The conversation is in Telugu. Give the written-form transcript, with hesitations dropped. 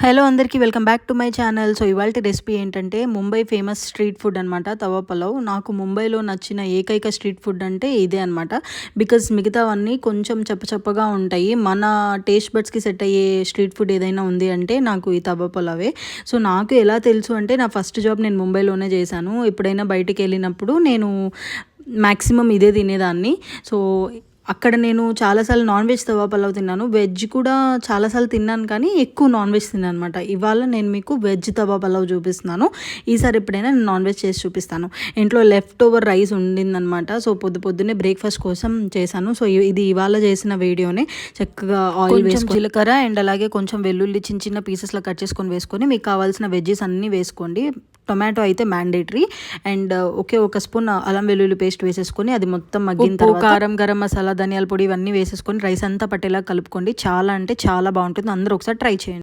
హలో అందరికీ welcome back to my channel. So ఇవాల్టి రెసిపీ ఏంటంటే ముంబై ఫేమస్ స్ట్రీట్ ఫుడ్ అనమాట, తవా పలావ్. నాకు ముంబైలో నచ్చిన ఏకైక స్ట్రీట్ ఫుడ్ అంటే ఇదే అనమాట. బికాజ్ మిగతావన్నీ కొంచెం చప్పచప్పగా ఉంటాయి. మన టేస్ట్ బడ్స్కి సెట్ అయ్యే స్ట్రీట్ ఫుడ్ ఏదైనా ఉంది అంటే నాకు ఈ తవా పలావే. సో నాకు ఎలా తెలుసు అంటే నా ఫస్ట్ జాబ్ నేను ముంబైలోనే చేశాను. ఎప్పుడైనా బయటికి వెళ్ళినప్పుడు నేను మ్యాక్సిమం ఇదే తినేదాన్ని. సో అక్కడ నేను చాలాసార్లు నాన్ వెజ్ తవా పలావ్ తిన్నాను. వెజ్ కూడా చాలాసార్లు తిన్నాను, కానీ ఎక్కువ నాన్ వెజ్ తిన్నాను అనమాట. ఇవాళ నేను మీకు వెజ్ తవా పలావ్ చూపిస్తున్నాను. ఈసారి ఎప్పుడైనా నేను నాన్ వెజ్ చేసి చూపిస్తాను. ఇంట్లో లెఫ్ట్ ఓవర్ రైస్ ఉండిందనమాట. సో పొద్దున్నే బ్రేక్ఫాస్ట్ కోసం చేశాను. సో ఇది ఇవాళ చేసిన వీడియోనే. చక్కగా ఆయిల్ వేసుకొని జీలకర్ర అండ్ అలాగే కొంచెం వెల్లుల్లి చిన్న చిన్న పీసెస్లో కట్ చేసుకొని వేసుకొని మీకు కావాల్సిన వెజ్జెస్ అన్నీ వేసుకోండి. టొమాటో అయితే మ్యాండేటరీ. అండ్ ఒక స్పూన్ అల్లం వెల్లుల్లి పేస్ట్ వేసేసుకొని అది మొత్తం మగ్గిన తర్వాత కారం, గరం మసాలా, ధనియాల పొడి ఇవన్నీ వేసేసుకొని రైస్ అంతా పట్టేలా కలుపుకోండి. చాలా అంటే చాలా బాగుంటుంది. అందరూ ఒకసారి ట్రై చేయండి.